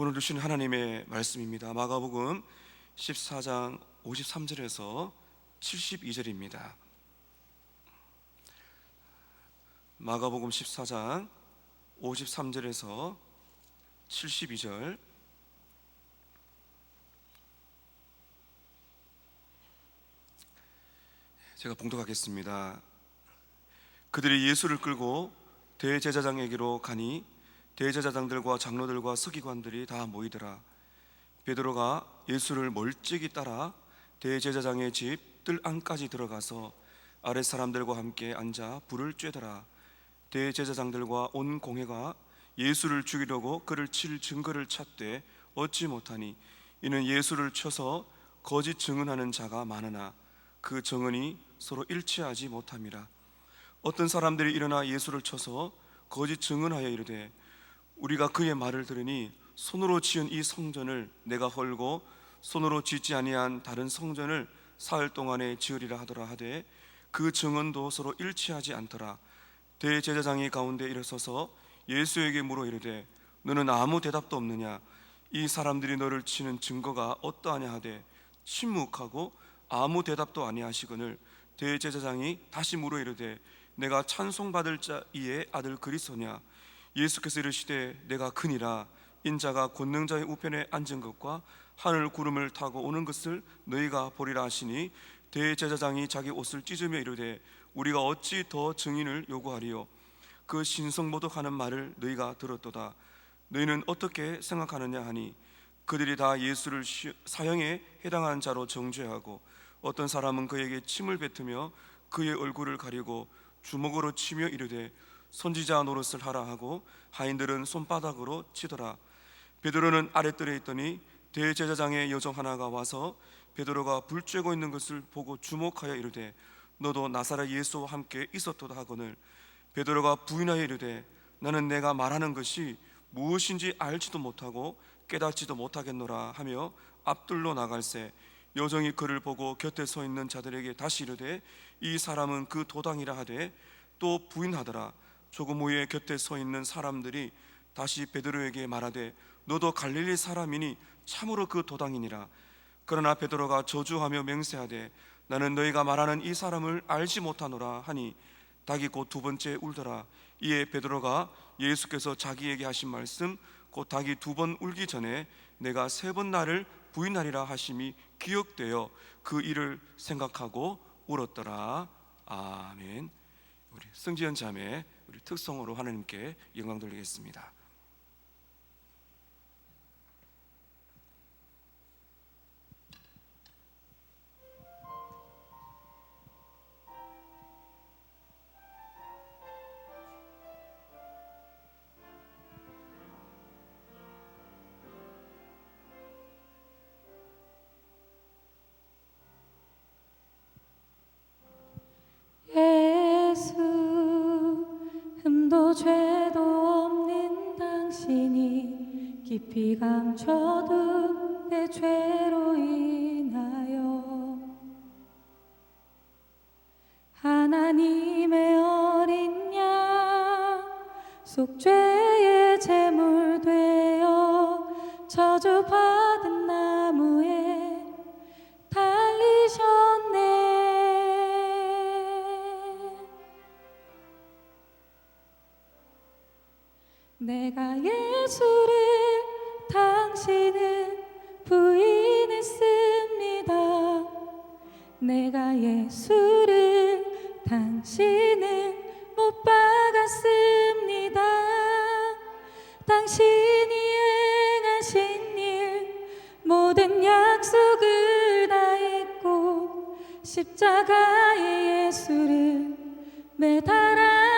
오늘 주신 하나님의 말씀입니다. 마가복음 14장 53절에서 72절입니다. 마가복음 14장 53절에서 72절. 제가 봉독하겠습니다. 그들이 예수를 끌고 대제사장에게로 가니 대제사장들과 장로들과 서기관들이 다 모이더라. 베드로가 예수를 멀찍이 따라 대제사장의 집 뜰 안까지 들어가서 아랫 사람들과 함께 앉아 불을 쬐더라. 대제사장들과 온 공회가 예수를 죽이려고 그를 칠 증거를 찾되 얻지 못하니 이는 예수를 쳐서 거짓 증언하는 자가 많으나 그 증언이 서로 일치하지 못함이라. 어떤 사람들이 일어나 예수를 쳐서 거짓 증언하여 이르되 우리가 그의 말을 들으니 손으로 지은 이 성전을 내가 헐고 손으로 짓지 아니한 다른 성전을 사흘 동안에 지으리라 하더라 하되 그 증언도 서로 일치하지 않더라. 대제사장이 가운데 일어서서 예수에게 물어 이르되 너는 아무 대답도 없느냐? 이 사람들이 너를 치는 증거가 어떠하냐 하되 침묵하고 아무 대답도 아니하시거늘 대제사장이 다시 물어 이르되 내가 찬송받을 자 이의 아들 그리스도냐? 예수께서 이르시되 내가 크니라. 인자가 권능자의 우편에 앉은 것과 하늘 구름을 타고 오는 것을 너희가 보리라 하시니 대제사장이 자기 옷을 찢으며 이르되 우리가 어찌 더 증인을 요구하리요? 그 신성모독하는 말을 너희가 들었도다. 너희는 어떻게 생각하느냐 하니 그들이 다 예수를 사형에 해당한 자로 정죄하고 어떤 사람은 그에게 침을 뱉으며 그의 얼굴을 가리고 주먹으로 치며 이르되 선지자 노릇을 하라 하고 하인들은 손바닥으로 치더라. 베드로는 아랫뜰에 있더니 대제사장의 여종 하나가 와서 베드로가 불 쬐고 있는 것을 보고 주목하여 이르되 너도 나사렛 예수와 함께 있었도다 하거늘 베드로가 부인하여 이르되 나는 내가 말하는 것이 무엇인지 알지도 못하고 깨닫지도 못하겠노라 하며 앞뜰로 나갈새 여종이 그를 보고 곁에 서 있는 자들에게 다시 이르되 이 사람은 그 도당이라 하되 또 부인하더라. 조금 후에 곁에 서 있는 사람들이 다시 베드로에게 말하되 너도 갈릴리 사람이니 참으로 그 도당이니라. 그러나 베드로가 저주하며 맹세하되 나는 너희가 말하는 이 사람을 알지 못하노라 하니 닭이 곧 두 번째 울더라. 이에 베드로가 예수께서 자기에게 하신 말씀 곧 닭이 두 번 울기 전에 내가 세 번 나를 부인하리라 하심이 기억되어 그 일을 생각하고 울었더라. 아멘. 우리 승지연 자매 우리 특성으로 하나님께 영광 돌리겠습니다. 예수 흠도 죄도 없는 당신이 깊이 감춰둔 내 죄로 인하여 하나님의 어린 양 속죄의 제물 되어 저주받은 나무에 달리셨네. 내가 예수를 당신은 부인했습니다. 내가 예수를 당신은 못 박았습니다. 당신이 행하신 일 모든 약속을 다 잊고 십자가에 예수를 매달았네.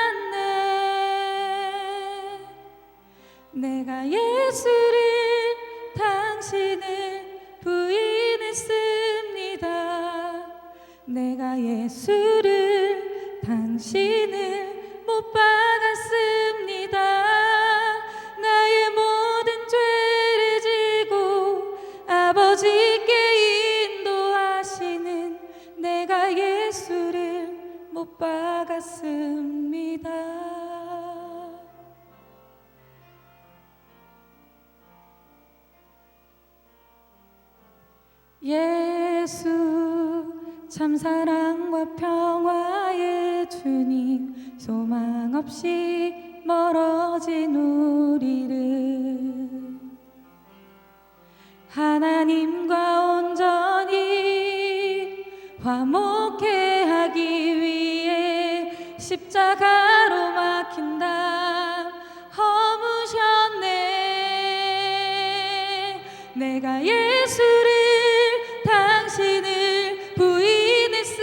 내가 예수를 당신을 부인했습니다. 내가 예수를 당신을 못 박았습니다. 나의 모든 죄를 지고 아버지께 인도하시는 내가 예수를 못 박았습니다. 예수 참 사랑과 평화의 주님, 소망 없이 멀어진 우리를 하나님과 온전히 화목해 하기 위해 십자가로 막힌 담 허무셨네. 내가 예수를 당신을 부인했습니다.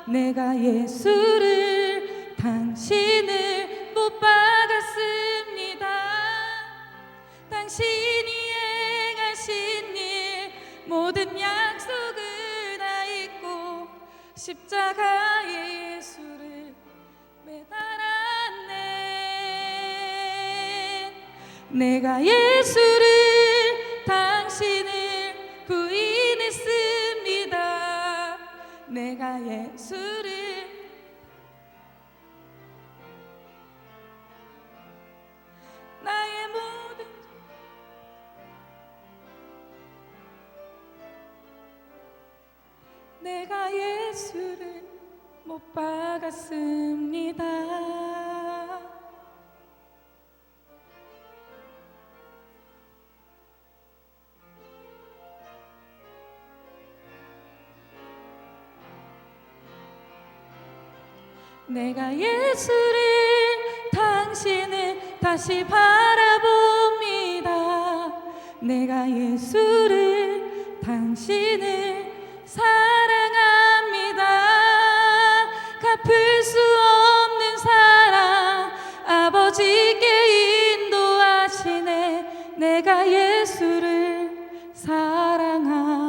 내가 예수를 당신을 못 박았습니다. 당신이 행하신 일 모든 약속을 다 잊고 십자가에 예수를 매달았네. 내가 예수를 당신을 부인했습니다. 내가 예수를 나의 모든 내가 예수를 못 박았습니다. 내가 예수를 당신을 다시 바라봅니다. 내가 예수를 당신을 사랑합니다. 갚을 수 없는 사랑 아버지께 인도하시네. 내가 예수를 사랑합니다.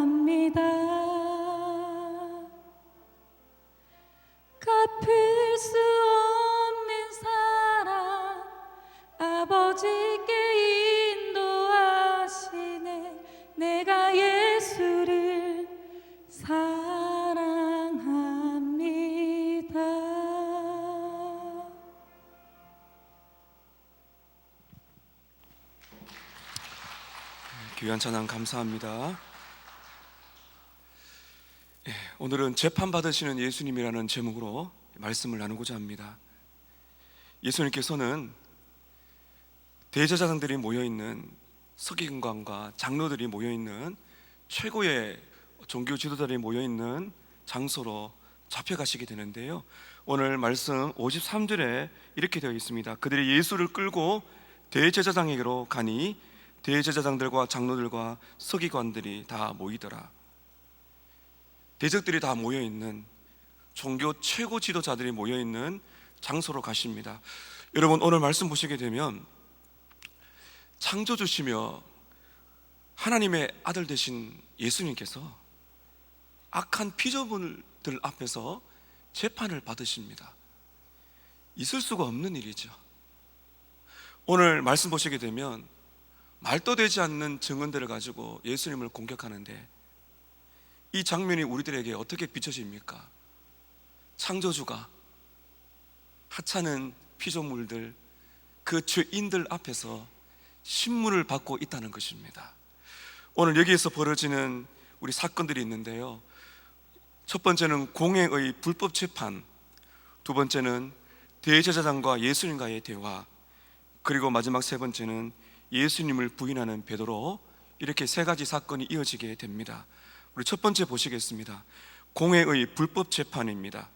갚을 수 없는 사랑 아버지께 인도하시네. 내가 예수를 사랑합니다. 귀한 찬양 감사합니다. 오늘은 재판받으시는 예수님이라는 제목으로 말씀을 나누고자 합니다. 예수님께서는 대제사장들이 모여있는, 서기관과 장로들이 모여있는, 최고의 종교 지도자들이 모여있는 장소로 잡혀가시게 되는데요, 오늘 말씀 53절에 이렇게 되어 있습니다. 그들이 예수를 끌고 대제사장에게로 가니 대제사장들과 장로들과 서기관들이 다 모이더라. 대적들이 다 모여있는, 종교 최고 지도자들이 모여있는 장소로 가십니다. 여러분, 오늘 말씀 보시게 되면 창조주시며 하나님의 아들 되신 예수님께서 악한 피조물들 앞에서 재판을 받으십니다. 있을 수가 없는 일이죠. 오늘 말씀 보시게 되면 말도 되지 않는 증언들을 가지고 예수님을 공격하는데, 이 장면이 우리들에게 어떻게 비춰집니까? 창조주가 하찮은 피조물들, 그 죄인들 앞에서 신문을 받고 있다는 것입니다. 오늘 여기에서 벌어지는 우리 사건들이 있는데요, 첫 번째는 공회의 불법 재판, 두 번째는 대제사장과 예수님과의 대화, 그리고 마지막 세 번째는 예수님을 부인하는 베드로, 이렇게 세 가지 사건이 이어지게 됩니다. 우리 첫 번째 보시겠습니다. 공회의 불법 재판입니다.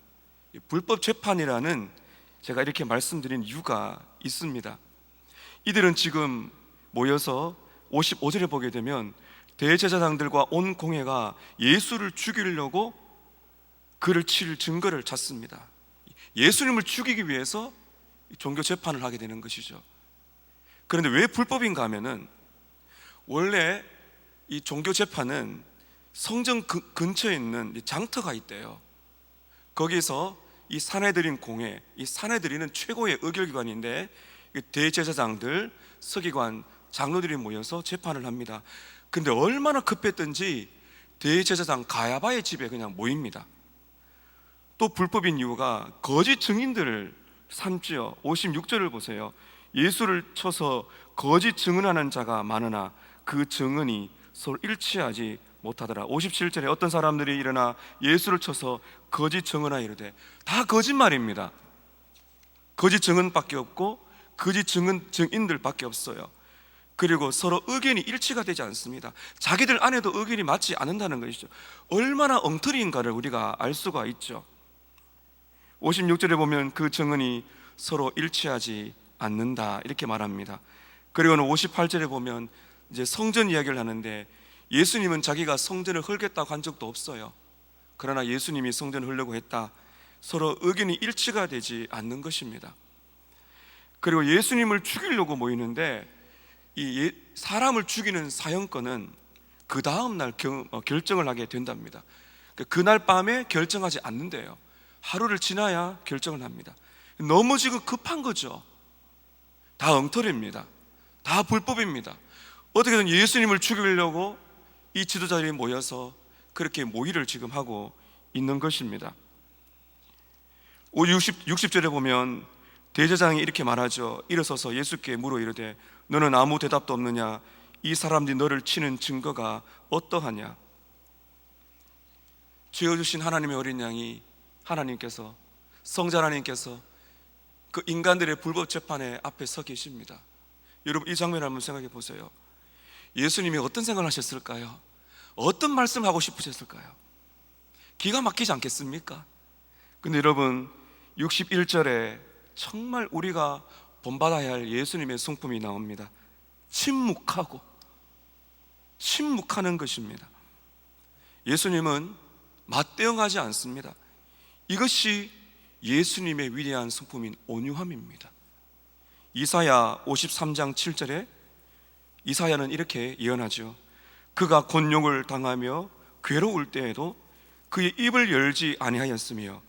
불법 재판이라는, 제가 이렇게 말씀드린 이유가 있습니다. 이들은 지금 모여서 55절에 보게 되면 대제사장들과 온 공회가 예수를 죽이려고 그를 칠 증거를 찾습니다. 예수님을 죽이기 위해서 종교 재판을 하게 되는 것이죠. 그런데 왜 불법인가 하면은, 원래 이 종교 재판은 성전 근처에 있는 장터가 있대요. 거기서 이 사내들인 공회, 이 사내들이는 최고의 의결기관인데, 대제사장들, 서기관, 장로들이 모여서 재판을 합니다. 근데 얼마나 급했던지 대제사장 가야바의 집에 그냥 모입니다. 또 불법인 이유가 거짓 증인들을 삼지요. 56절을 보세요. 예수를 쳐서 거짓 증언하는 자가 많으나 그 증언이 서로 일치하지 못하더라. 57절에 어떤 사람들이 일어나 예수를 쳐서 거짓 증언하여 이르되, 다 거짓말입니다. 거짓 증언밖에 없고 거짓 증인들밖에 없어요. 그리고 서로 의견이 일치가 되지 않습니다. 자기들 안에도 의견이 맞지 않는다는 것이죠. 얼마나 엉터리인가를 우리가 알 수가 있죠. 56절에 보면 그 증언이 서로 일치하지 않는다 이렇게 말합니다. 그리고는 58절에 보면 이제 성전 이야기를 하는데, 예수님은 자기가 성전을 헐겠다고 한 적도 없어요. 그러나 예수님이 성전을 헐려고 했다. 서로 의견이 일치가 되지 않는 것입니다. 그리고 예수님을 죽이려고 모이는데, 이 사람을 죽이는 사형권은 그 다음 날 결정을 하게 된답니다. 그날 밤에 결정하지 않는데요, 하루를 지나야 결정을 합니다. 너무 지금 급한 거죠. 다 엉터리입니다. 다 불법입니다. 어떻게든 예수님을 죽이려고 이 지도자들이 모여서 그렇게 모의를 지금 하고 있는 것입니다. 60절에 보면 대제사장이 이렇게 말하죠. 일어서서 예수께 물어 이르되, 너는 아무 대답도 없느냐? 이 사람들이 너를 치는 증거가 어떠하냐? 죄어주신 하나님의 어린 양이, 하나님께서, 성자 하나님께서 그 인간들의 불법 재판에 앞에 서 계십니다. 여러분, 이 장면을 한번 생각해 보세요. 예수님이 어떤 생각을 하셨을까요? 어떤 말씀을 하고 싶으셨을까요? 기가 막히지 않겠습니까? 근데 여러분, 61절에 정말 우리가 본받아야 할 예수님의 성품이 나옵니다. 침묵하는 것입니다. 예수님은 맞대응하지 않습니다. 이것이 예수님의 위대한 성품인 온유함입니다. 이사야 53장 7절에 이사야는 이렇게 예언하죠. 그가 곤욕을 당하며 괴로울 때에도 그의 입을 열지 아니하였으며,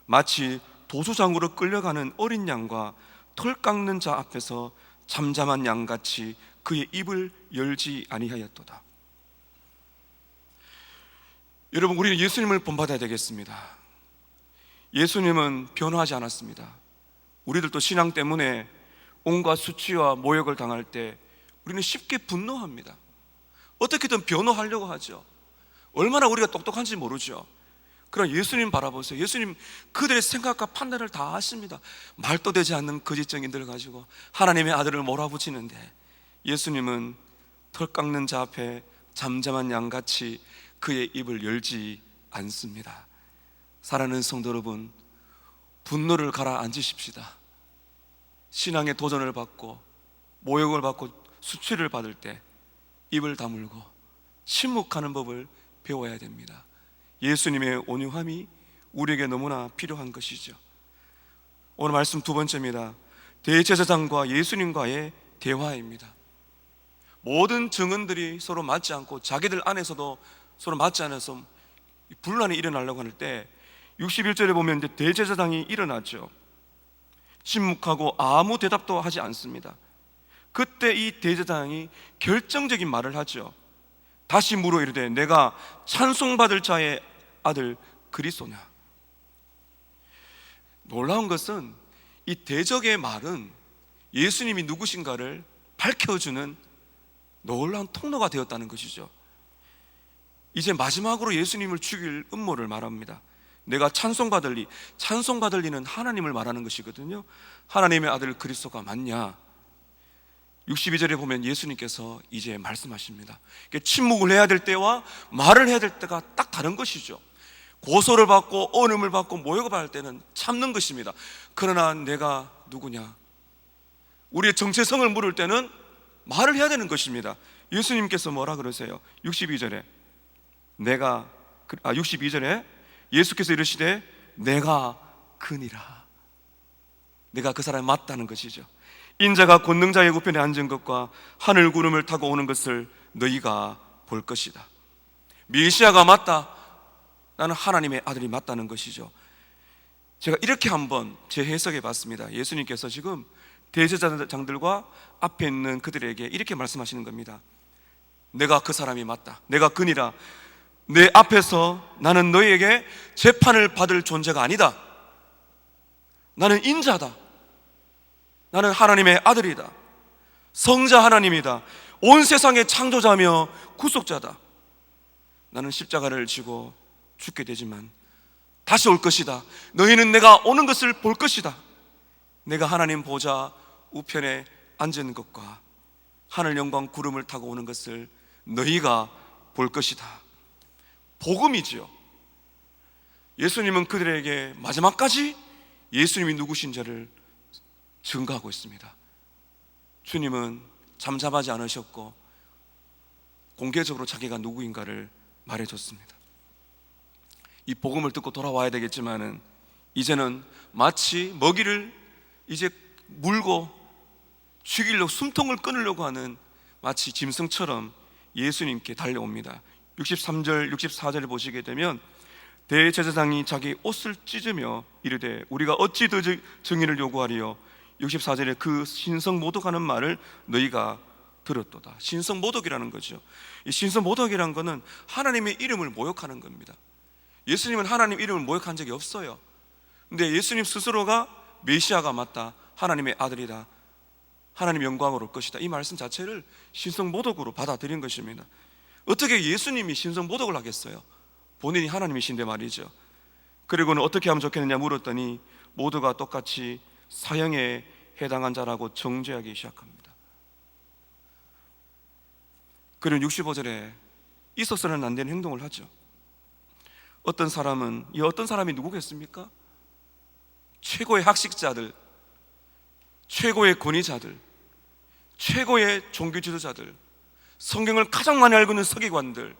마치 도수장으로 끌려가는 어린 양과 털 깎는 자 앞에서 잠잠한 양같이 그의 입을 열지 아니하였도다. 여러분, 우리는 예수님을 본받아야 되겠습니다. 예수님은 변화하지 않았습니다. 우리들도 신앙 때문에 온갖 수치와 모욕을 당할 때 우리는 쉽게 분노합니다. 어떻게든 변호하려고 하죠. 얼마나 우리가 똑똑한지 모르죠. 그러나 예수님 바라보세요. 예수님 그들의 생각과 판단을 다 아십니다. 말도 되지 않는 거짓증인들을 가지고 하나님의 아들을 몰아붙이는데, 예수님은 털 깎는 자 앞에 잠잠한 양같이 그의 입을 열지 않습니다. 사랑하는 성도 여러분, 분노를 가라앉으십시다. 신앙의 도전을 받고 모욕을 받고 수치를 받을 때 입을 다물고 침묵하는 법을 배워야 됩니다. 예수님의 온유함이 우리에게 너무나 필요한 것이죠. 오늘 말씀 두 번째입니다. 대제사장과 예수님과의 대화입니다. 모든 증언들이 서로 맞지 않고 자기들 안에서도 서로 맞지 않아서 분란이 일어나려고 할 때 61절에 보면 이제 대제사장이 일어났죠. 침묵하고 아무 대답도 하지 않습니다. 그때 이 대제사장이 결정적인 말을 하죠. 다시 물어 이르되, 내가 찬송받을 자의 아들 그리스도냐? 놀라운 것은 이 대적의 말은 예수님이 누구신가를 밝혀주는 놀라운 통로가 되었다는 것이죠. 이제 마지막으로 예수님을 죽일 음모를 말합니다. 내가 찬송받을 리는 하나님을 말하는 것이거든요. 하나님의 아들 그리스도가 맞냐? 62절에 보면 예수님께서 이제 말씀하십니다. 침묵을 해야 될 때와 말을 해야 될 때가 딱 다른 것이죠. 고소를 받고 어음을 받고 모욕을 받을 때는 참는 것입니다. 그러나 내가 누구냐? 우리의 정체성을 물을 때는 말을 해야 되는 것입니다. 예수님께서 뭐라 그러세요? 62절에 62절에 예수께서 이르시되, 내가 그니라. 내가 그 사람이 맞다는 것이죠. 인자가 권능자의 우편에 앉은 것과 하늘 구름을 타고 오는 것을 너희가 볼 것이다. 메시아가 맞다. 나는 하나님의 아들이 맞다는 것이죠. 제가 이렇게 한번 재해석해 봤습니다. 예수님께서 지금 대제사장들과 앞에 있는 그들에게 이렇게 말씀하시는 겁니다. 내가 그 사람이 맞다. 내가 그니라. 내 앞에서 나는 너희에게 재판을 받을 존재가 아니다. 나는 인자다. 나는 하나님의 아들이다. 성자 하나님이다. 온 세상의 창조자며 구속자다. 나는 십자가를 지고 죽게 되지만 다시 올 것이다. 너희는 내가 오는 것을 볼 것이다. 내가 하나님 보좌 우편에 앉은 것과 하늘 영광 구름을 타고 오는 것을 너희가 볼 것이다. 복음이지요. 예수님은 그들에게 마지막까지 예수님이 누구신지를 증거하고 있습니다. 주님은 잠잠하지 않으셨고 공개적으로 자기가 누구인가를 말해줬습니다. 이 복음을 듣고 돌아와야 되겠지만은 이제는 마치 먹이를 이제 물고 죽이려고 숨통을 끊으려고 하는 마치 짐승처럼 예수님께 달려옵니다. 63절 64절을 보시게 되면 대제사장이 자기 옷을 찢으며 이르되 우리가 어찌 더 증인을 요구하리요. 64절에 그 신성모독하는 말을 너희가 들었도다. 신성모독이라는 거죠. 이 신성모독이라는 것은 하나님의 이름을 모욕하는 겁니다. 예수님은 하나님 이름을 모욕한 적이 없어요. 근데 예수님 스스로가 메시아가 맞다, 하나님의 아들이다, 하나님 영광으로 올 것이다, 이 말씀 자체를 신성모독으로 받아들인 것입니다. 어떻게 예수님이 신성모독을 하겠어요? 본인이 하나님이신데 말이죠. 그리고는 어떻게 하면 좋겠느냐 물었더니 모두가 똑같이 사형에 해당한 자라고 정죄하기 시작합니다. 그리고 65절에 있어서는 안 되는 행동을 하죠. 어떤 사람은, 이 어떤 사람이 누구겠습니까? 최고의 학식자들, 최고의 권위자들, 최고의 종교 지도자들, 성경을 가장 많이 알고 있는 서기관들,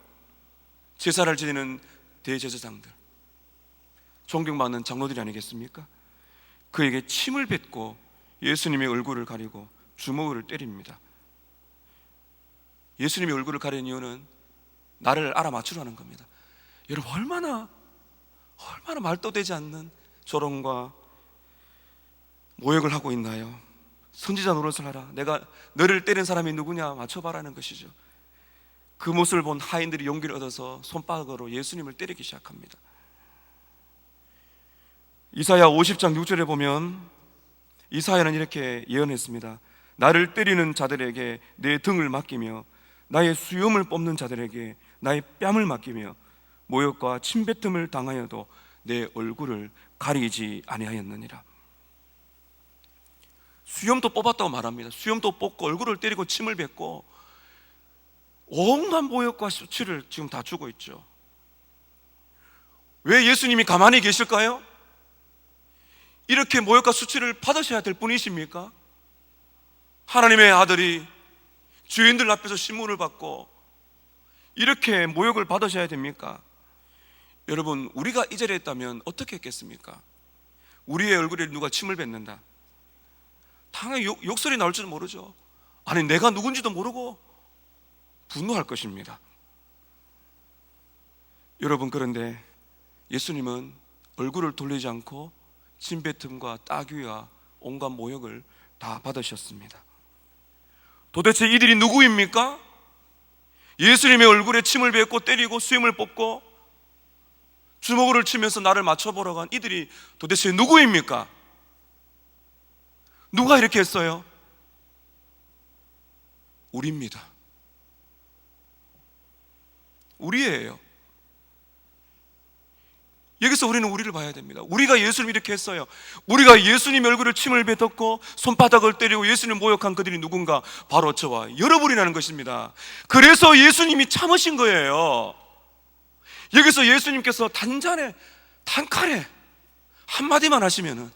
제사를 지내는 대제사장들, 존경받는 장로들이 아니겠습니까? 그에게 침을 뱉고 예수님의 얼굴을 가리고 주먹을 때립니다. 예수님의 얼굴을 가리는 이유는 나를 알아맞추라는 겁니다. 여러분, 얼마나 말도 되지 않는 조롱과 모욕을 하고 있나요? 선지자 노릇을 하라, 내가 너를 때린 사람이 누구냐 맞춰봐라는 것이죠. 그 모습을 본 하인들이 용기를 얻어서 손바닥으로 예수님을 때리기 시작합니다. 이사야 50장 6절에 보면 이사야는 이렇게 예언했습니다. 나를 때리는 자들에게 내 등을 맡기며 나의 수염을 뽑는 자들에게 나의 뺨을 맡기며 모욕과 침뱉음을 당하여도 내 얼굴을 가리지 아니하였느니라. 수염도 뽑았다고 말합니다. 수염도 뽑고 얼굴을 때리고 침을 뱉고 온갖 모욕과 수치를 지금 다 주고 있죠. 왜 예수님이 가만히 계실까요? 이렇게 모욕과 수치를 받으셔야 될 분이십니까? 하나님의 아들이 죄인들 앞에서 신문을 받고 이렇게 모욕을 받으셔야 됩니까? 여러분, 우리가 이 자리에 했다면 어떻게 했겠습니까? 우리의 얼굴에 누가 침을 뱉는다, 당연히 욕설이 나올 줄도 모르죠. 아니, 내가 누군지도 모르고 분노할 것입니다. 여러분, 그런데 예수님은 얼굴을 돌리지 않고 침뱉음과 따귀와 온갖 모욕을 다 받으셨습니다. 도대체 이들이 누구입니까? 예수님의 얼굴에 침을 뱉고 때리고 수염을 뽑고 주먹을 치면서 나를 맞춰보러 간 이들이 도대체 누구입니까? 누가 이렇게 했어요? 우리입니다. 우리예요. 여기서 우리는 우리를 봐야 됩니다. 우리가 예수님 이렇게 했어요. 우리가 예수님 얼굴에 침을 뱉었고 손바닥을 때리고 예수님 모욕한 그들이 누군가? 바로 저와 여러분이라는 것입니다. 그래서 예수님이 참으신 거예요. 여기서 예수님께서 단칼에 한마디만 하시면은,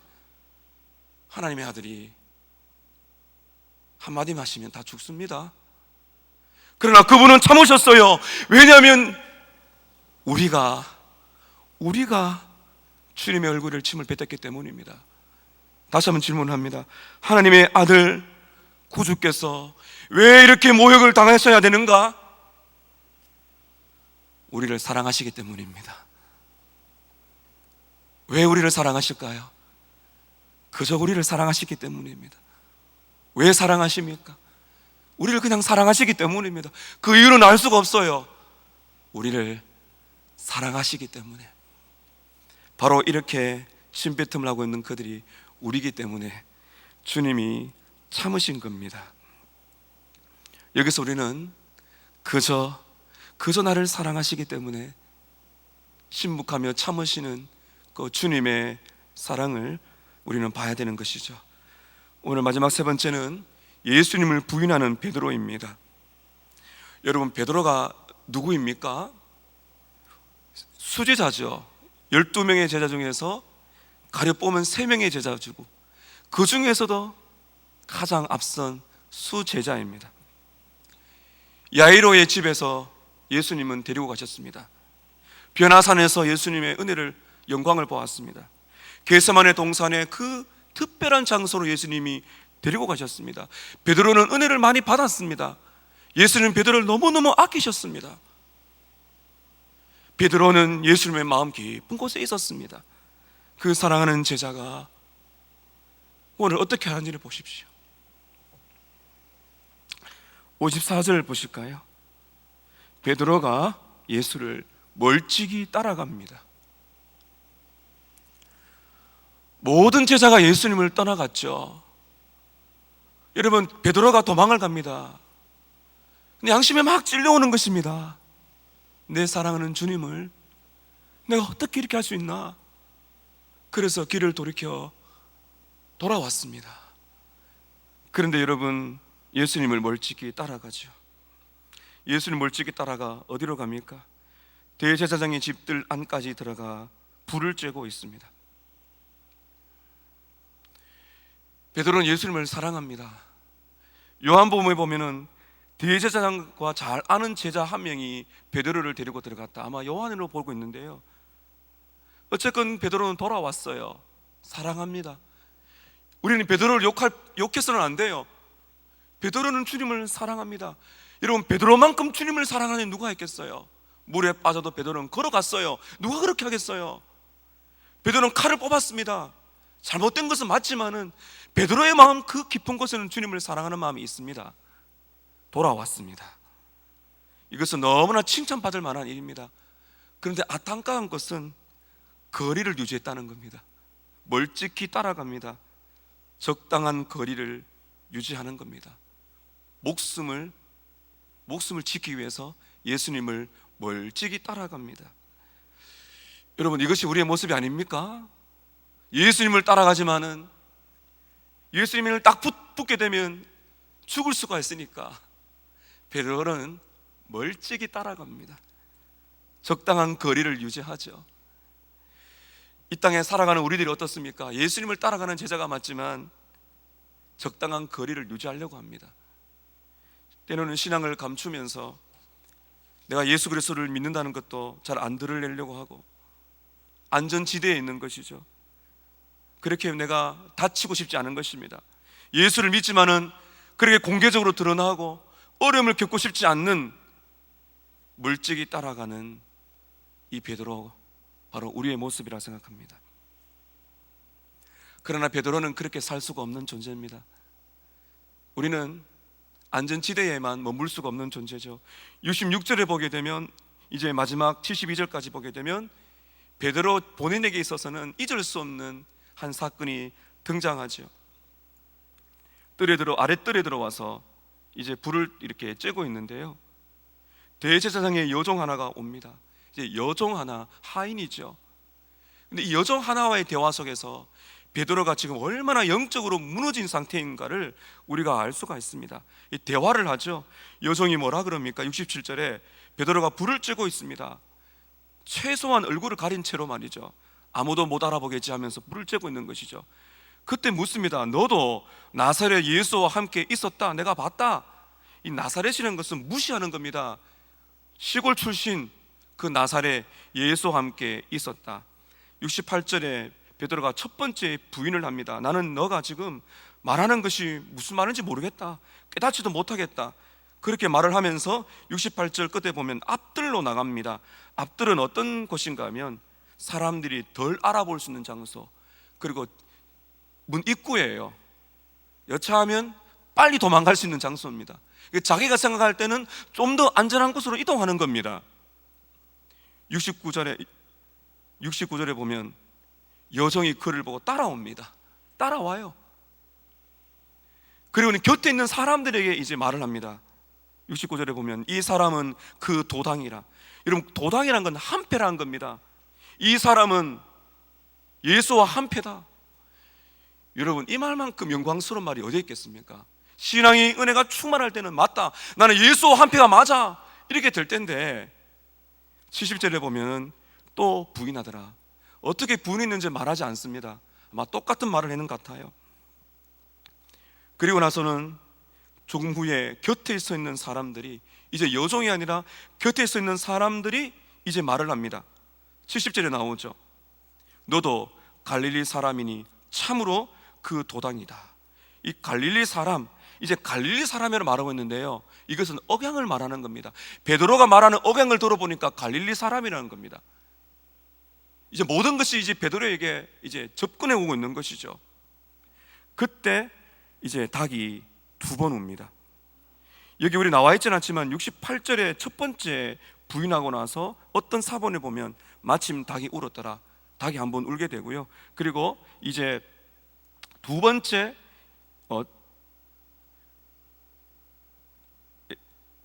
하나님의 아들이 한마디만 하시면 다 죽습니다. 그러나 그분은 참으셨어요. 왜냐하면 우리가 주님의 얼굴에 침을 뱉었기 때문입니다. 다시 한번 질문합니다. 하나님의 아들 구주께서 왜 이렇게 모욕을 당하셔야 되는가? 우리를 사랑하시기 때문입니다. 왜 우리를 사랑하실까요? 그저 우리를 사랑하시기 때문입니다. 왜 사랑하십니까? 우리를 그냥 사랑하시기 때문입니다. 그 이유는 알 수가 없어요. 우리를 사랑하시기 때문에. 바로 이렇게 신뱉음을 하고 있는 그들이 우리이기 때문에 주님이 참으신 겁니다. 여기서 우리는 그저 나를 사랑하시기 때문에 신묵하며 참으시는 그 주님의 사랑을 우리는 봐야 되는 것이죠. 오늘 마지막 세 번째는 예수님을 부인하는 베드로입니다. 여러분, 베드로가 누구입니까? 수제자죠. 12명의 제자 중에서 가려 뽑은 3명의 제자주고, 그 중에서도 가장 앞선 수제자입니다. 야이로의 집에서 예수님은 데리고 가셨습니다. 변화산에서 예수님의 은혜를, 영광을 보았습니다. 겟세마네 동산의 그 특별한 장소로 예수님이 데리고 가셨습니다. 베드로는 은혜를 많이 받았습니다. 예수님 베드로를 너무너무 아끼셨습니다. 베드로는 예수님의 마음 깊은 곳에 있었습니다. 그 사랑하는 제자가 오늘 어떻게 하는지를 보십시오. 54절 보실까요? 베드로가 예수를 멀찍이 따라갑니다. 모든 제자가 예수님을 떠나갔죠. 여러분, 베드로가 도망을 갑니다. 근데 양심에 막 찔려오는 것입니다. 내 사랑하는 주님을 내가 어떻게 이렇게 할 수 있나? 그래서 길을 돌이켜 돌아왔습니다. 그런데 여러분, 예수님을 멀찍이 따라가죠. 예수님 멀찍이 따라가 어디로 갑니까? 대제사장의 집들 안까지 들어가 불을 쬐고 있습니다. 베드로는 예수님을 사랑합니다. 요한복음에 보면은 대제사장과 잘 아는 제자 한 명이 베드로를 데리고 들어갔다. 아마 요한으로 보고 있는데요. 어쨌건 베드로는 돌아왔어요. 사랑합니다. 우리는 베드로를 욕해서는 안 돼요. 베드로는 주님을 사랑합니다. 여러분, 베드로만큼 주님을 사랑하는 누가 있겠어요? 물에 빠져도 베드로는 걸어갔어요. 누가 그렇게 하겠어요? 베드로는 칼을 뽑았습니다. 잘못된 것은 맞지만은 베드로의 마음 그 깊은 곳에는 주님을 사랑하는 마음이 있습니다. 돌아왔습니다. 이것은 너무나 칭찬받을 만한 일입니다. 그런데 안타까운 것은 거리를 유지했다는 겁니다. 멀찍이 따라갑니다. 적당한 거리를 유지하는 겁니다. 목숨을 지키기 위해서 예수님을 멀찍이 따라갑니다. 여러분, 이것이 우리의 모습이 아닙니까? 예수님을 따라가지만은 예수님을 딱 붙게 되면 죽을 수가 있으니까 베드로는 멀찍이 따라갑니다. 적당한 거리를 유지하죠. 이 땅에 살아가는 우리들이 어떻습니까? 예수님을 따라가는 제자가 맞지만 적당한 거리를 유지하려고 합니다. 때로는 신앙을 감추면서 내가 예수 그리스도를 믿는다는 것도 잘 안 드러내려고 하고 안전지대에 있는 것이죠. 그렇게 내가 다치고 싶지 않은 것입니다. 예수를 믿지만은 그렇게 공개적으로 드러나고 어려움을 겪고 싶지 않는 멀찍이 따라가는 이 베드로, 바로 우리의 모습이라 생각합니다. 그러나 베드로는 그렇게 살 수가 없는 존재입니다. 우리는 안전지대에만 머물 수가 없는 존재죠. 66절에 보게 되면, 이제 마지막 72절까지 보게 되면 베드로 본인에게 있어서는 잊을 수 없는 한 사건이 등장하죠. 아랫뜰에 들어와서 이제 불을 이렇게 쬐고 있는데요, 대제사장의 여종 하나가 옵니다. 이제 여종 하나, 하인이죠. 근데 이 여종 하나와의 대화 속에서 베드로가 지금 얼마나 영적으로 무너진 상태인가를 우리가 알 수가 있습니다. 이 대화를 하죠. 여종이 뭐라 그럽니까? 67절에 베드로가 불을 쬐고 있습니다. 최소한 얼굴을 가린 채로 말이죠. 아무도 못 알아보겠지 하면서 불을 쬐고 있는 것이죠. 그때 묻습니다. 너도 나사렛 예수와 함께 있었다? 내가 봤다. 이 나사렛이라는 것은 무시하는 겁니다. 시골 출신 그 나사렛 예수와 함께 있었다. 68절에 베드로가 첫 번째 부인을 합니다. 나는 너가 지금 말하는 것이 무슨 말인지 모르겠다, 깨닫지도 못하겠다, 그렇게 말을 하면서 68절 끝에 보면 앞뜰로 나갑니다. 앞뜰은 어떤 곳인가 하면 사람들이 덜 알아볼 수 있는 장소, 그리고 문 입구예요. 여차하면 빨리 도망갈 수 있는 장소입니다. 자기가 생각할 때는 좀 더 안전한 곳으로 이동하는 겁니다. 69절에 보면 여종이 그를 보고 따라옵니다. 따라와요. 그리고 곁에 있는 사람들에게 이제 말을 합니다. 69절에 보면 이 사람은 그 도당이라. 여러분, 도당이란 건 한패라는 겁니다. 이 사람은 예수와 한패다. 여러분, 이 말만큼 영광스러운 말이 어디 있겠습니까? 신앙의 은혜가 충만할 때는 맞다, 나는 예수와 한패가 맞아, 이렇게 될 텐데 70절에 보면 또 부인하더라. 어떻게 부인했는지 말하지 않습니다. 아마 똑같은 말을 했는 것 같아요. 그리고 나서는 조금 후에 곁에 서 있는 사람들이, 이제 여종이 아니라 곁에 서 있는 사람들이 이제 말을 합니다. 70절에 나오죠. 너도 갈릴리 사람이니 참으로 그 도당이다. 이 갈릴리 사람, 이제 갈릴리 사람이라고 말하고 있는데요, 이것은 억양을 말하는 겁니다. 베드로가 말하는 억양을 들어보니까 갈릴리 사람이라는 겁니다. 이제 모든 것이 이제 베드로에게 이제 접근해 오고 있는 것이죠. 그때 이제 닭이 두 번 웁니다. 여기 우리 나와 있지는 않지만 68절에 첫 번째 부인하고 나서 어떤 사본에 보면 마침 닭이 울었더라, 닭이 한번 울게 되고요. 그리고 이제 두 번째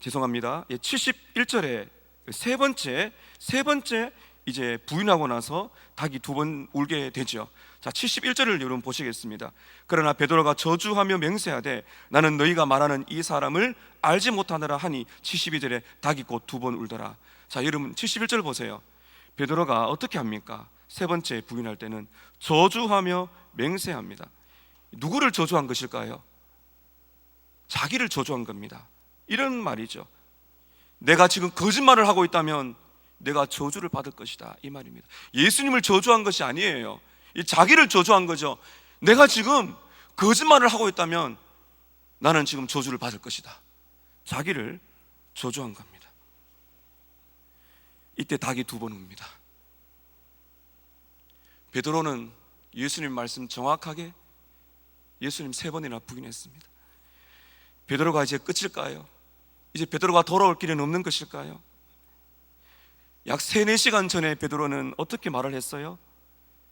죄송합니다. 71절에 세 번째 이제 부인하고 나서 닭이 두 번 울게 되죠. 자, 71절을 여러분 보시겠습니다. 그러나 베드로가 저주하며 맹세하되 나는 너희가 말하는 이 사람을 알지 못하느라 하니 72절에 닭이 곧 두 번 울더라. 자, 여러분 71절 보세요. 베드로가 어떻게 합니까? 세 번째 부인할 때는 저주하며 맹세합니다. 누구를 저주한 것일까요? 자기를 저주한 겁니다. 이런 말이죠. 내가 지금 거짓말을 하고 있다면 내가 저주를 받을 것이다, 이 말입니다. 예수님을 저주한 것이 아니에요. 자기를 저주한 거죠. 내가 지금 거짓말을 하고 있다면 나는 지금 저주를 받을 것이다. 자기를 저주한 겁니다. 이때 닭이 두 번 웁니다. 베드로는 예수님 말씀 정확하게 예수님 세 번이나 부인했습니다. 베드로가 이제 끝일까요? 이제 베드로가 돌아올 길은 없는 것일까요? 약 3-4시간 전에 베드로는 어떻게 말을 했어요?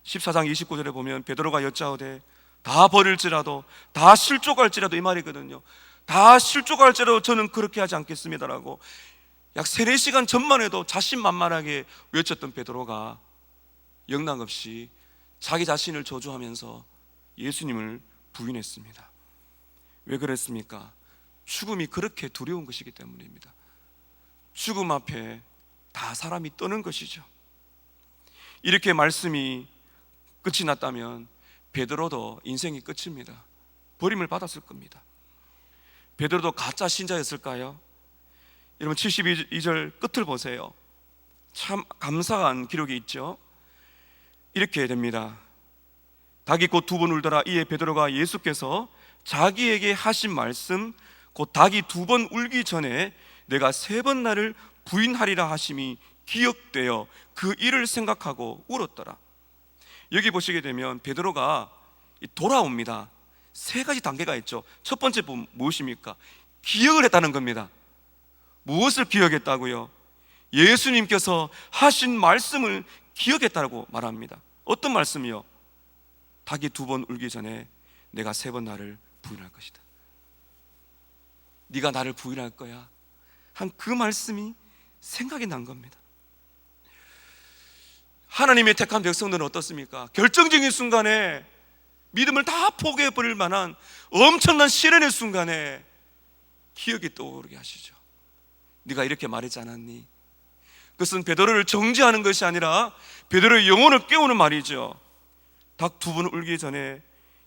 14장 29절에 보면 베드로가 여짜오되 다 버릴지라도, 다 실족할지라도, 이 말이거든요. 다 실족할지라도 저는 그렇게 하지 않겠습니다라고 약 3-4시간 전만 해도 자신만만하게 외쳤던 베드로가 영락없이 자기 자신을 저주하면서 예수님을 부인했습니다. 왜 그랬습니까? 죽음이 그렇게 두려운 것이기 때문입니다. 죽음 앞에 다 사람이 떠는 것이죠. 이렇게 말씀이 끝이 났다면 베드로도 인생이 끝입니다. 버림을 받았을 겁니다. 베드로도 가짜 신자였을까요? 여러분 72절 끝을 보세요. 참 감사한 기록이 있죠. 이렇게 됩니다. 닭이 곧 두 번 울더라. 이에 베드로가 예수께서 자기에게 하신 말씀, 곧 닭이 두 번 울기 전에 내가 3번 나를 부인하리라 하심이 기억되어 그 일을 생각하고 울었더라. 여기 보시게 되면 베드로가 돌아옵니다. 3가지 단계가 있죠. 첫 번째 무엇입니까? 기억을 했다는 겁니다. 무엇을 기억했다고요? 예수님께서 하신 말씀을 기억했다고 말합니다. 어떤 말씀이요? 닭이 두 번 울기 전에 내가 3번 나를 부인할 것이다. 네가 나를 부인할 거야 한 그 말씀이 생각이 난 겁니다. 하나님의 택한 백성들은 어떻습니까? 결정적인 순간에 믿음을 다 포기해버릴 만한 엄청난 시련의 순간에 기억이 떠오르게 하시죠. 네가 이렇게 말하지 않았니? 그것은 베드로를 정죄하는 것이 아니라 베드로의 영혼을 깨우는 말이죠. 닭 두 번 울기 전에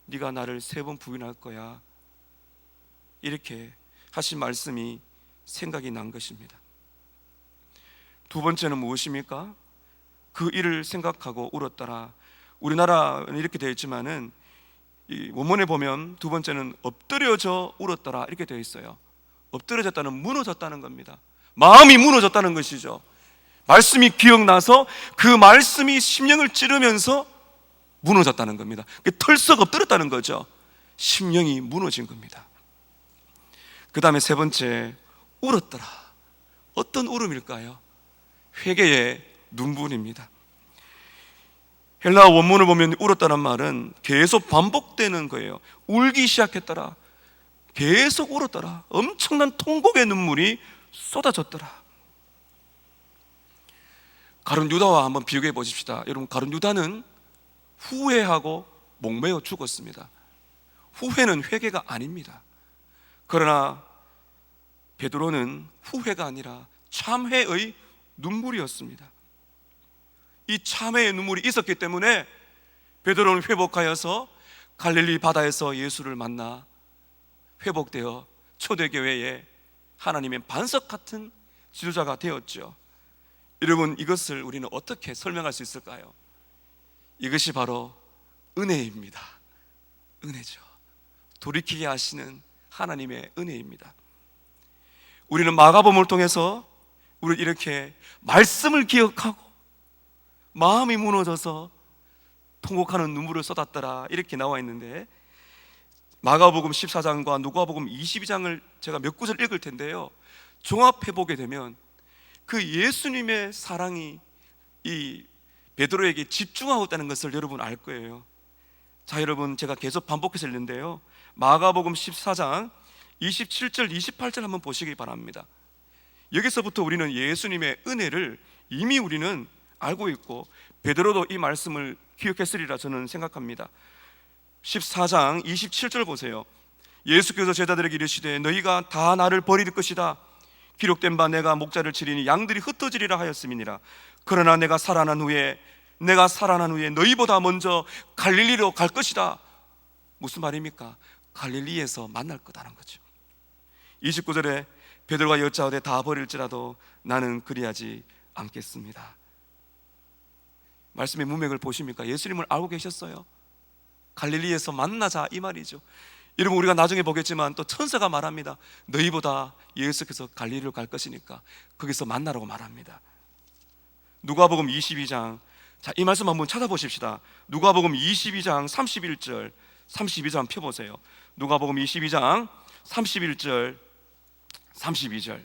네가 나를 3번 부인할 거야, 이렇게 하신 말씀이 생각이 난 것입니다. 두 번째는 무엇입니까? 그 일을 생각하고 울었더라. 우리나라는 이렇게 되어 있지만은 이 원문에 보면 두 번째는 엎드려져 울었더라 이렇게 되어 있어요. 엎드려졌다는 무너졌다는 겁니다. 마음이 무너졌다는 것이죠. 말씀이 기억나서 그 말씀이 심령을 찌르면서 무너졌다는 겁니다. 털썩 엎드렸다는 거죠. 심령이 무너진 겁니다. 그 다음에 세 번째, 울었더라. 어떤 울음일까요? 회개의 눈물입니다. 헬라어 원문을 보면 울었다는 말은 계속 반복되는 거예요. 울기 시작했더라, 계속 울었더라. 엄청난 통곡의 눈물이 쏟아졌더라. 가룟 유다와 한번 비교해 보십시다. 여러분, 가룟 유다는 후회하고 목매어 죽었습니다. 후회는 회개가 아닙니다. 그러나 베드로는 후회가 아니라 참회의 눈물이었습니다. 이 참회의 눈물이 있었기 때문에 베드로는 회복하여서 갈릴리 바다에서 예수를 만나 회복되어 초대교회에 하나님의 반석 같은 지도자가 되었죠. 여러분, 이것을 우리는 어떻게 설명할 수 있을까요? 이것이 바로 은혜입니다. 은혜죠. 돌이키게 하시는 하나님의 은혜입니다. 우리는 마가복음을 통해서 우리 이렇게 말씀을 기억하고 마음이 무너져서 통곡하는 눈물을 쏟았더라, 이렇게 나와 있는데, 마가복음 14장과 누가복음 22장을 제가 몇 구절 읽을 텐데요, 종합해 보게 되면 그 예수님의 사랑이 이 베드로에게 집중하고 있다는 것을 여러분 알 거예요. 자, 여러분, 제가 계속 반복해서 읽는데요, 마가복음 14장 27절 28절 한번 보시기 바랍니다. 여기서부터 우리는 예수님의 은혜를 이미 우리는 알고 있고 베드로도 이 말씀을 기억했으리라 저는 생각합니다. 14장 27절 보세요. 예수께서 제자들에게 이르시되 너희가 다 나를 버릴 것이다. 기록된 바 내가 목자를 치리니 양들이 흩어지리라 하였음이니라. 그러나 내가 살아난 후에 너희보다 먼저 갈릴리로 갈 것이다. 무슨 말입니까? 갈릴리에서 만날 거다라는 거죠. 29절에 베드로가 여짜오되 다 버릴지라도 나는 그리하지 않겠습니다. 말씀의 문맥을 보십니까? 예수님을 알고 계셨어요. 갈릴리에서 만나자, 이 말이죠. 여러분, 우리가 나중에 보겠지만 또 천사가 말합니다. 너희보다 예수께서 갈릴리로 갈 것이니까 거기서 만나라고 말합니다. 누가복음 22장, 자, 이 말씀 한번 찾아보십시다. 누가복음 22장 31절 32절 펴보세요. 누가복음 22장 31절 32절.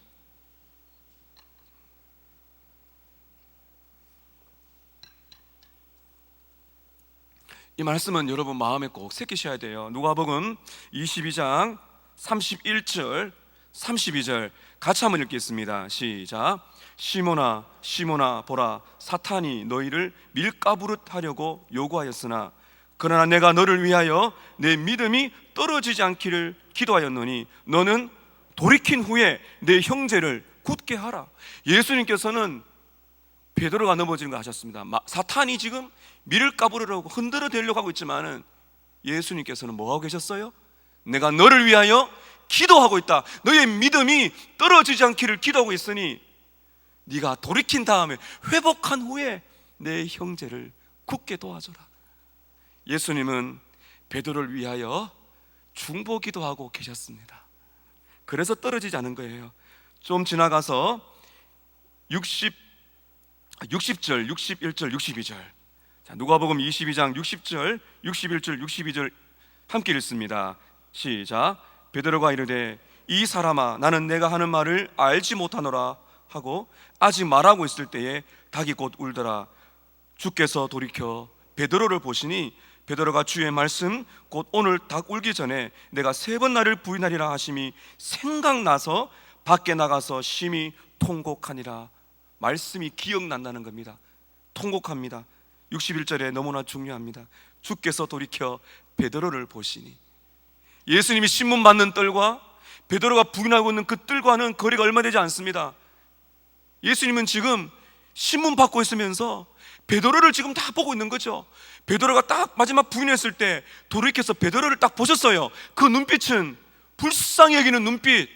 이 말씀은 여러분 마음에 꼭 새기셔야 돼요. 누가복음 22장 31절 32절 같이 한번 읽겠습니다. 시작. 시몬아 시몬아 보라, 사탄이 너희를 밀가부릇 하려고 요구하였으나 그러나 내가 너를 위하여 내 믿음이 떨어지지 않기를 기도하였노니 너는 돌이킨 후에 내 형제를 굳게 하라. 예수님께서는 베드로가 넘어지는 거 아셨습니다. 사탄이 지금 밀가부르려고 흔들어 대려고 하고 있지만은 예수님께서는 뭐 하고 계셨어요? 내가 너를 위하여 기도하고 있다. 너의 믿음이 떨어지지 않기를 기도하고 있으니 네가 돌이킨 다음에 회복한 후에 내 형제를 굳게 도와줘라. 예수님은 베드로를 위하여 중보기도 하고 계셨습니다. 그래서 떨어지지 않은 거예요. 좀 지나가서 60절, 61절, 62절. 자, 누가복음 22장 60절, 61절, 62절 함께 읽습니다. 시작. 베드로가 이르되 이 사람아 나는 내가 하는 말을 알지 못하노라 하고 아직 말하고 있을 때에 닭이 곧 울더라. 주께서 돌이켜 베드로를 보시니 베드로가 주의 말씀 곧 오늘 닭 울기 전에 내가 3번 나를 부인하리라 하심이 생각나서 밖에 나가서 심히 통곡하니라. 말씀이 기억난다는 겁니다. 통곡합니다. 61절에 너무나 중요합니다. 주께서 돌이켜 베드로를 보시니. 예수님이 신문 받는 뜰과 베드로가 부인하고 있는 그 뜰과는 거리가 얼마 되지 않습니다. 예수님은 지금 신문 받고 있으면서 베드로를 지금 다 보고 있는 거죠. 베드로가 딱 마지막 부인했을 때 돌이켜서 베드로를 딱 보셨어요. 그 눈빛은 불쌍히 여기는 눈빛,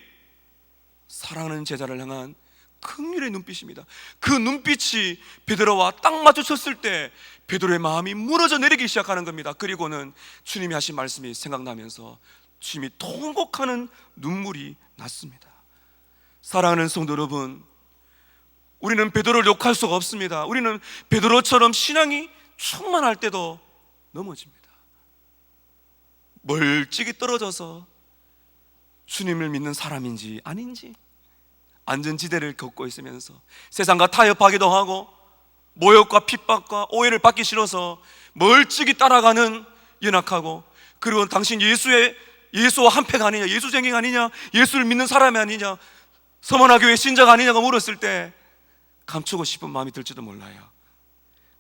사랑하는 제자를 향한 긍휼의 눈빛입니다. 그 눈빛이 베드로와 딱 마주쳤을 때 베드로의 마음이 무너져 내리기 시작하는 겁니다. 그리고는 주님이 하신 말씀이 생각나면서 주님이 통곡하는 눈물이 났습니다. 사랑하는 성도 여러분, 우리는 베드로를 욕할 수가 없습니다. 우리는 베드로처럼 신앙이 충만할 때도 넘어집니다. 멀찍이 떨어져서 주님을 믿는 사람인지 아닌지 안전지대를 겪고 있으면서 세상과 타협하기도 하고 모욕과 핍박과 오해를 받기 싫어서 멀찍이 따라가는 연약하고, 그리고 당신 예수와 한패가 아니냐, 예수쟁이가 아니냐, 예수를 믿는 사람이 아니냐, 서머나교회 신자가 아니냐고 물었을 때 감추고 싶은 마음이 들지도 몰라요.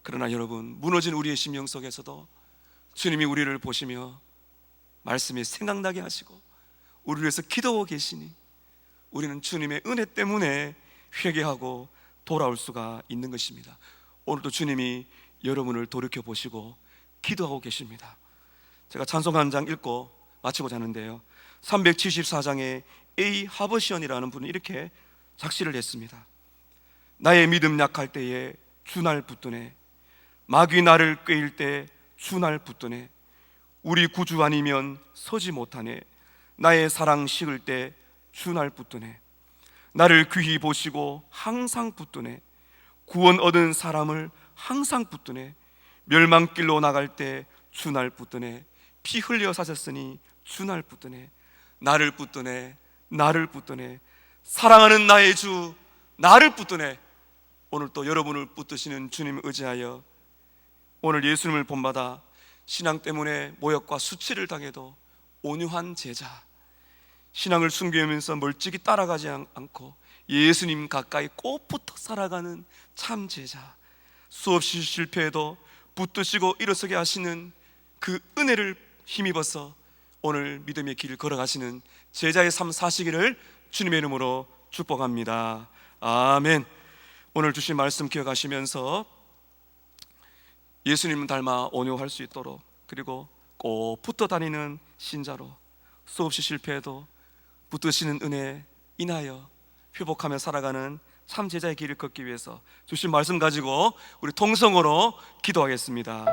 그러나 여러분, 무너진 우리의 심령 속에서도 주님이 우리를 보시며 말씀이 생각나게 하시고 우리를 위해서 기도하고 계시니 우리는 주님의 은혜 때문에 회개하고 돌아올 수가 있는 것입니다. 오늘도 주님이 여러분을 돌이켜보시고 기도하고 계십니다. 제가 찬송 한 장 읽고 마치고자 하는데요, 374장에 A 하버시언이라는 분이 이렇게 작시를 했습니다. 나의 믿음 약할 때에 주 날 붙드네, 마귀 나를 꾀일 때 주 날 붙드네, 우리 구주 아니면 서지 못하네, 나의 사랑 식을 때 주 날 붙드네, 나를 귀히 보시고 항상 붙드네, 구원 얻은 사람을 항상 붙드네, 멸망길로 나갈 때 주 날 붙드네, 피 흘려 사셨으니 주 날 붙드네, 나를 붙드네, 나를 붙드네, 사랑하는 나의 주 나를 붙드네. 오늘 또 여러분을 붙드시는 주님을 의지하여 오늘 예수님을 본받아 신앙 때문에 모욕과 수치를 당해도 온유한 제자, 신앙을 숨기면서 멀찍이 따라가지 않고 예수님 가까이 꼭 붙어 살아가는 참 제자, 수없이 실패해도 붙드시고 일어서게 하시는 그 은혜를 힘입어서 오늘 믿음의 길을 걸어가시는 제자의 삶 사시기를 주님의 이름으로 축복합니다. 아멘. 오늘 주신 말씀 기억하시면서 예수님을 닮아 온유할 수 있도록, 그리고 꼭 붙어 다니는 신자로 수없이 실패해도 붙드시는 은혜 인하여 회복하며 살아가는 참 제자의 길을 걷기 위해서 주신 말씀 가지고 우리 통성으로 기도하겠습니다.